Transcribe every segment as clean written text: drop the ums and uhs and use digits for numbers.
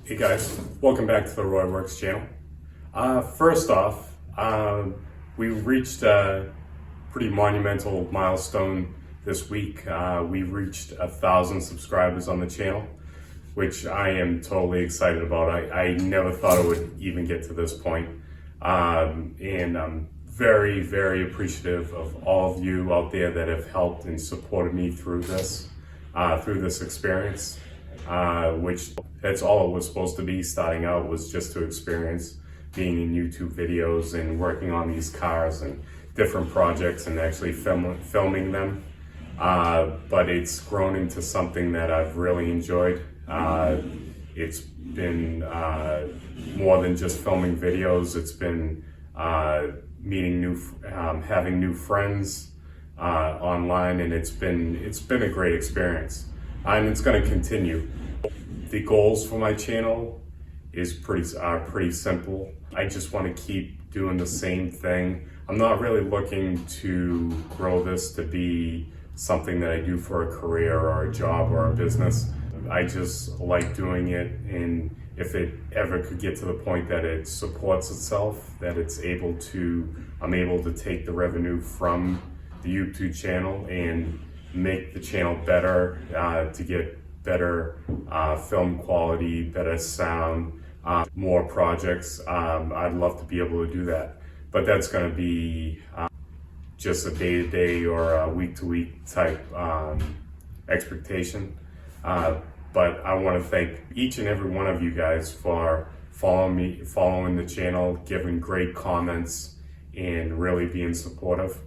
Hey guys, welcome back to the Roy Works channel. First off, we reached a pretty monumental milestone this week. We reached 1,000 subscribers on the channel, which I am totally excited about. I never thought it would even get to this point. And I'm very, very appreciative of all of you out there that have helped and supported me through this experience. Which that's all it was supposed to be. Starting out was just to experience being in YouTube videos and working on these cars and different projects and actually filming them. But it's grown into something that I've really enjoyed. It's been more than just filming videos. It's been meeting having new friends online, and it's been a great experience. And it's going to continue. The goals for my channel are pretty simple. I just want to keep doing the same thing. I'm not really looking to grow this to be something that I do for a career or a job or a business. I just like doing it, and if it ever could get to the point that it supports itself, that I'm able to take the revenue from the YouTube channel and make the channel better, to get better film quality, better sound, more projects. I'd love to be able to do that, but that's going to be just a day-to-day or a week-to-week type expectation. But I want to thank each and every one of you guys for following the channel, giving great comments, and really being supportive.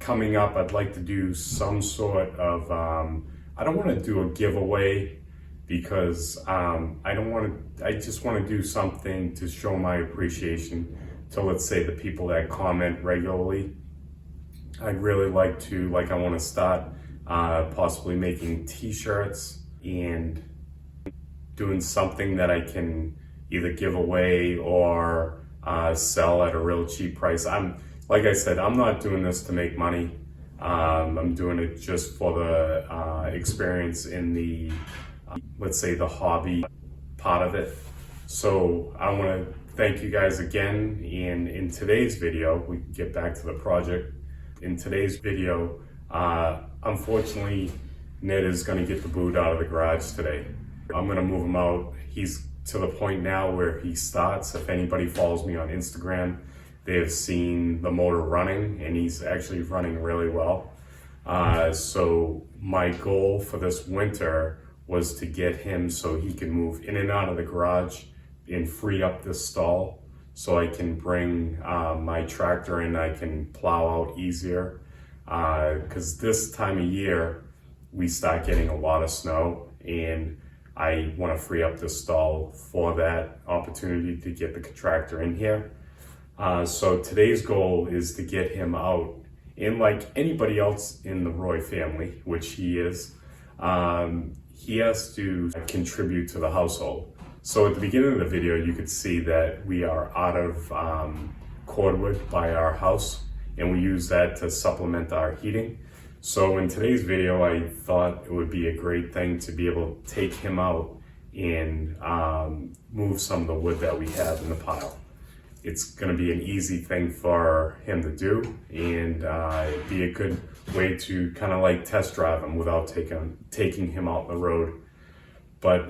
Coming up, I'd like to do some sort of, I don't want to do a giveaway because I just want to do something to show my appreciation to, let's say, the people that comment regularly. I'd really I want to start possibly making t-shirts and doing something that I can either give away or sell at a real cheap price. Like I said, I'm not doing this to make money. I'm doing it just for the experience in the, let's say, the hobby part of it. So I want to thank you guys again. And in today's video, we can get back to the project. In today's video, unfortunately, Ned is going to get the boot out of the garage today. I'm going to move him out. He's to the point now where he starts. If anybody follows me on Instagram, they have seen the motor running, and he's actually running really well. So my goal for this winter was to get him so he can move in and out of the garage and free up this stall so I can bring my tractor in. I can plow out easier, because this time of year we start getting a lot of snow, and I want to free up this stall for that opportunity to get the tractor in here. So today's goal is to get him out, and like anybody else in the Roy family, which he is, he has to contribute to the household. So at the beginning of the video, you could see that we are out of cordwood by our house, and we use that to supplement our heating. So in today's video, I thought it would be a great thing to be able to take him out and move some of the wood that we have in the pile. It's going to be an easy thing for him to do, and it'd be a good way to kind of like test drive him without taking him out the road. But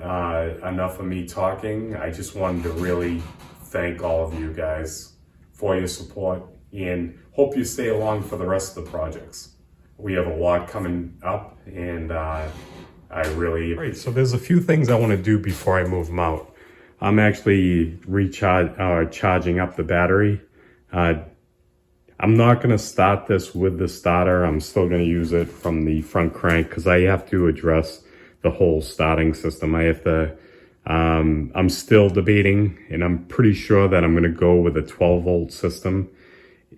enough of me talking. I just wanted to really thank all of you guys for your support, and hope you stay along for the rest of the projects. We have a lot coming up, and I really... Right, so there's a few things I want to do before I move him out. I'm actually charging up the battery. I'm not going to start this with the starter. I'm still going to use it from the front crank because I have to address the whole starting system. I'm still debating, and I'm pretty sure that I'm going to go with a 12-volt system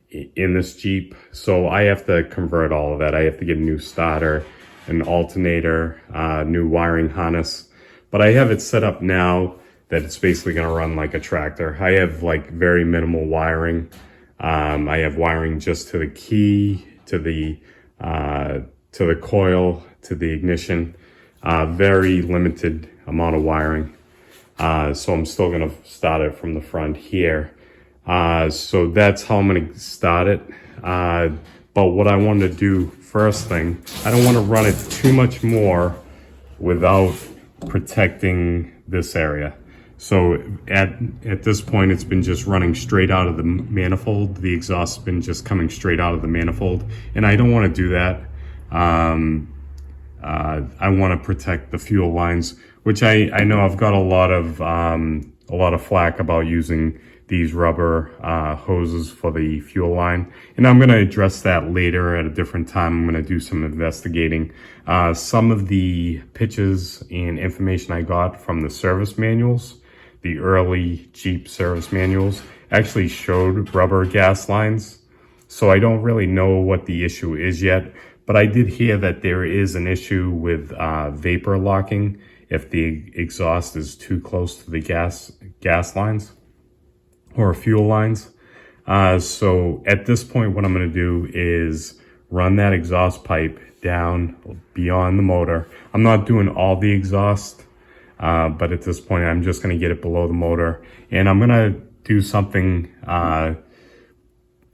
in this Jeep. So I have to convert all of that. I have to get a new starter, an alternator, new wiring harness. But I have it set up now that it's basically going to run like a tractor. I have like very minimal wiring. I have wiring just to the key, to the coil, to the ignition. Very limited amount of wiring. So I'm still gonna start it from the front here. So that's how I'm gonna start it. But what I want to do first thing, I don't want to run it too much more without protecting this area. So at this point, it's been just running straight out of the manifold. The exhaust has been just coming straight out of the manifold, and I don't want to do that. I want to protect the fuel lines, which I know I've got a lot of flack about using these rubber hoses for the fuel line, and I'm going to address that later at a different time. I'm going to do some investigating. Some of the pictures and information I got from the service manuals, the early Jeep service manuals, actually showed rubber gas lines. So I don't really know what the issue is yet, but I did hear that there is an issue with vapor locking if the exhaust is too close to the gas lines or fuel lines. So at this point, what I'm going to do is run that exhaust pipe down beyond the motor. I'm not doing all the exhaust, but at this point, I'm just going to get it below the motor, and I'm going to do something that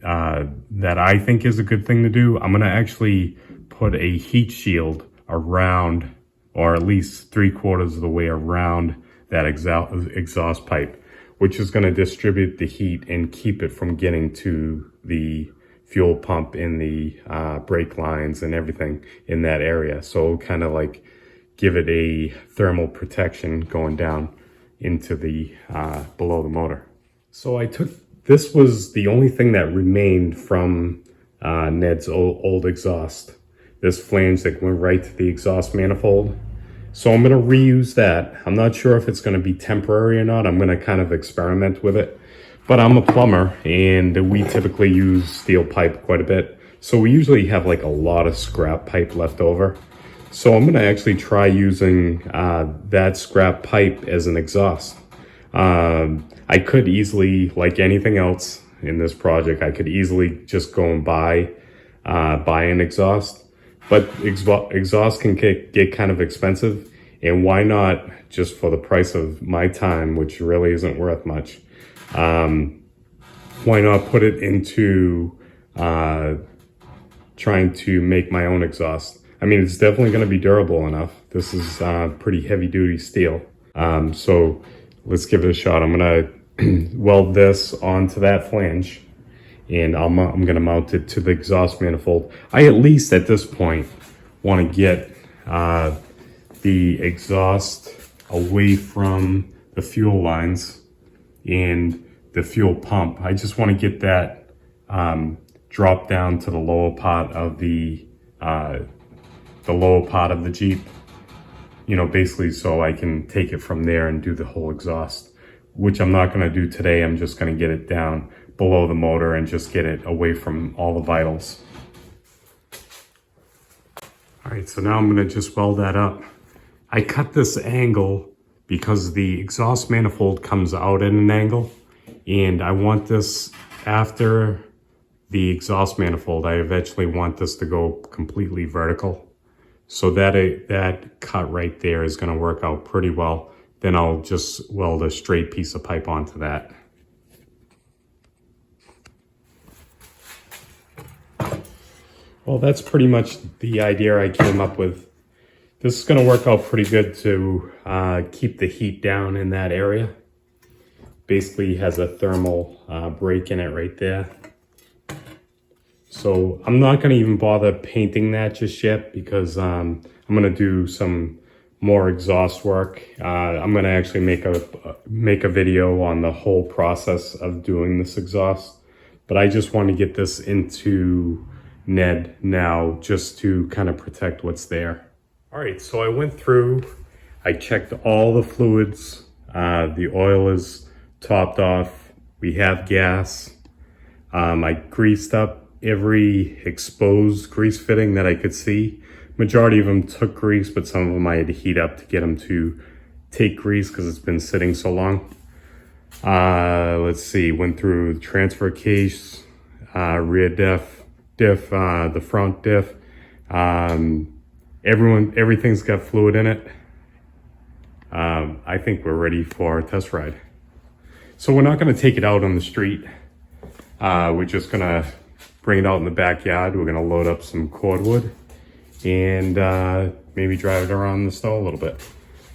I think is a good thing to do. I'm going to actually put a heat shield around, or at least 3/4 of the way around that exhaust pipe, which is going to distribute the heat and keep it from getting to the fuel pump in the brake lines and everything in that area. So kind of like give it a thermal protection going down into the below the motor. So this was the only thing that remained from Ned's old exhaust. This flange that went right to the exhaust manifold. So I'm going to reuse that. I'm not sure if it's going to be temporary or not. I'm going to kind of experiment with it. But I'm a plumber, and we typically use steel pipe quite a bit. So we usually have like a lot of scrap pipe left over. So I'm going to actually try using that scrap pipe as an exhaust. I could easily, like anything else in this project, I could easily just go and buy an exhaust. But exhaust can get kind of expensive, and why not, just for the price of my time, which really isn't worth much, why not put it into trying to make my own exhaust? I mean, it's definitely going to be durable enough. This is pretty heavy duty steel. So let's give it a shot. I'm going to weld this onto that flange, and I'm going to mount it to the exhaust manifold. I at least at this point want to get the exhaust away from the fuel lines and the fuel pump. I just want to get that drop down to the lower part of the Jeep, you know, basically so I can take it from there and do the whole exhaust, which I'm not going to do today. I'm just going to get it down below the motor and just get it away from all the vitals. All right, so now I'm going to just weld that up. I cut this angle because the exhaust manifold comes out at an angle, and I want this after the exhaust manifold. I eventually want this to go completely vertical. So that cut right there is going to work out pretty well. Then I'll just weld a straight piece of pipe onto that. Well, that's pretty much the idea I came up with. This is going to work out pretty good to keep the heat down in that area. Basically has a thermal break in it right there. So I'm not going to even bother painting that just yet, because I'm going to do some more exhaust work. I'm going to actually make a video on the whole process of doing this exhaust. But I just want to get this into Ned now, just to kind of protect what's there. All right, so I went through, I checked all the fluids. The oil is topped off. We have gas. I greased up every exposed grease fitting that I could see. Majority of them took grease, but some of them I had to heat up to get them to take grease because it's been sitting so long. Let's see, went through the transfer case, rear diff, the front diff. Everything's got fluid in it. I think we're ready for a test ride. So we're not going to take it out on the street. We're just going to bring it out in the backyard. We're going to load up some cordwood and maybe drive it around the snow a little bit.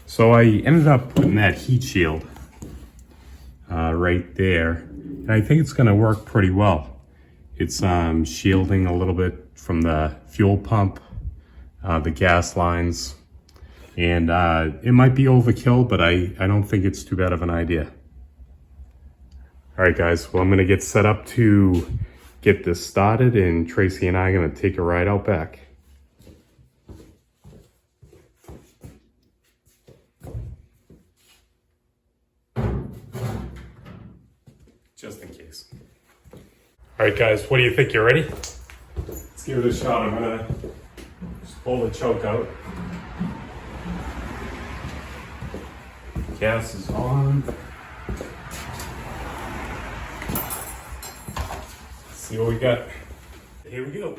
So I ended up putting that heat shield right there, and I think it's going to work pretty well. It's shielding a little bit from the fuel pump, the gas lines, and it might be overkill, but I don't think it's too bad of an idea. All right, guys, well, I'm going to get set up to get this started, and Tracy and I are going to take a ride out back. Just in case. All right, guys, what do you think? You ready? Let's give it a shot. I'm gonna just pull the choke out. Gas is on. Let's see what we got. Here we go.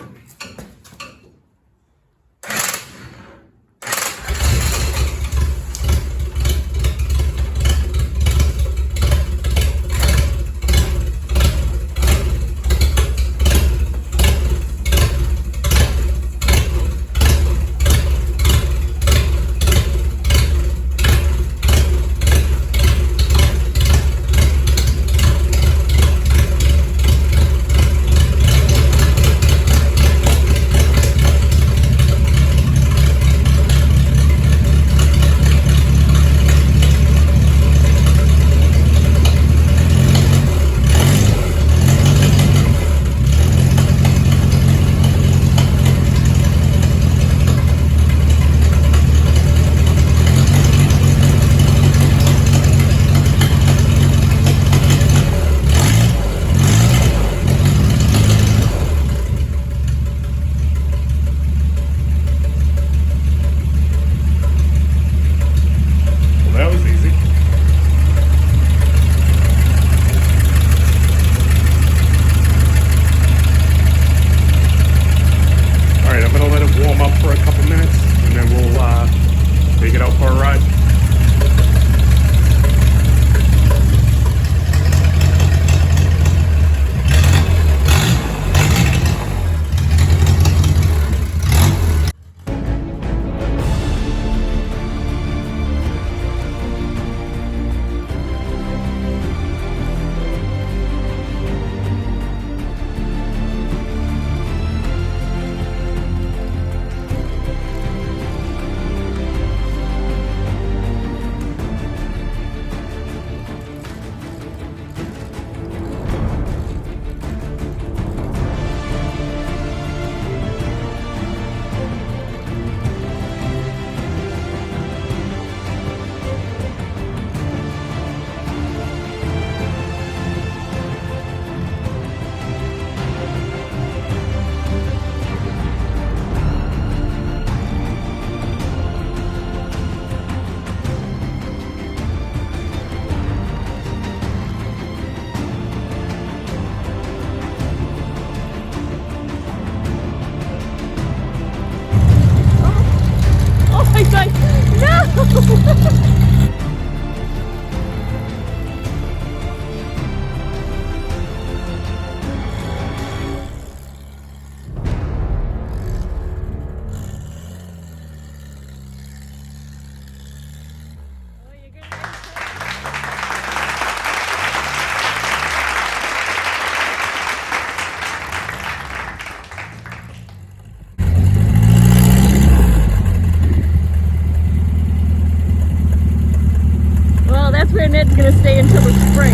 Ned's gonna stay until the spring.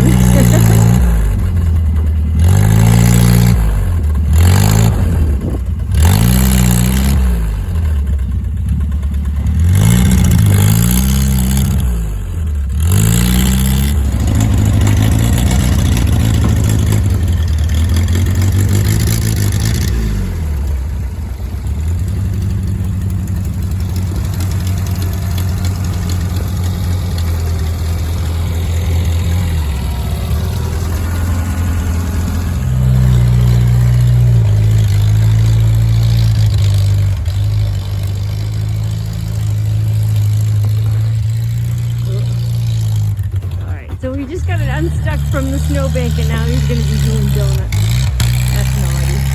got it unstuck from the snowbank and now he's going to be doing donuts. That's naughty.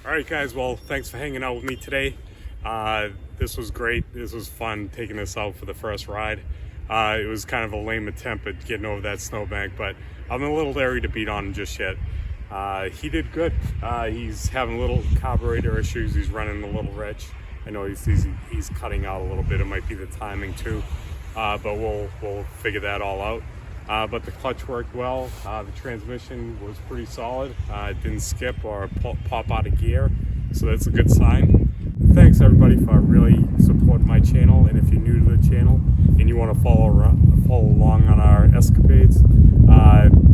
All right, guys, well, thanks for hanging out with me today. This was great. This was fun taking this out for the first ride. It was kind of a lame attempt at getting over that snowbank, but I'm a little leery to beat on him just yet. He did good. He's having a little carburetor issues. He's running a little rich. I know he's cutting out a little bit. It might be the timing too, but we'll figure that all out. But the clutch worked well. The transmission was pretty solid. It didn't skip or pop out of gear, so that's a good sign. Thanks everybody for really supporting my channel, and if you're new to the channel and you want to follow along on our escapades,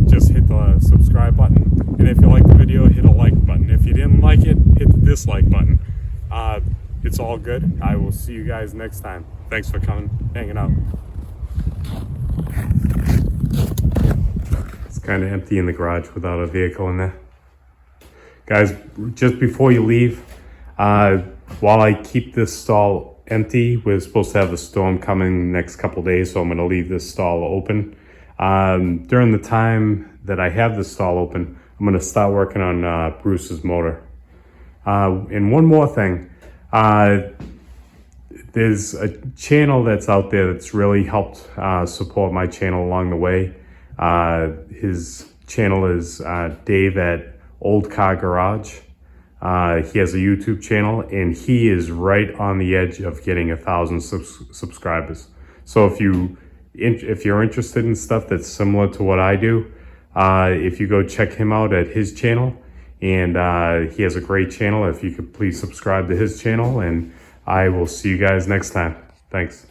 just hit the subscribe button, and if you like the video, hit a like button. If you didn't like it, hit the dislike button. It's all good. I will see you guys next time. Thanks for hanging out. Kind of empty in the garage without a vehicle in there. Guys, just before you leave, while I keep this stall empty, we're supposed to have a storm coming next couple days, so I'm going to leave this stall open. During the time that I have this stall open, I'm going to start working on Bruce's motor. And one more thing, there's a channel that's out there that's really helped support my channel along the way. His channel is Dave at Old Car Garage. He has a YouTube channel, and he is right on the edge of getting 1,000 subscribers. So if you're interested in stuff that's similar to what I do, if you go check him out at his channel, and he has a great channel, if you could please subscribe to his channel, and I will see you guys next time. Thanks.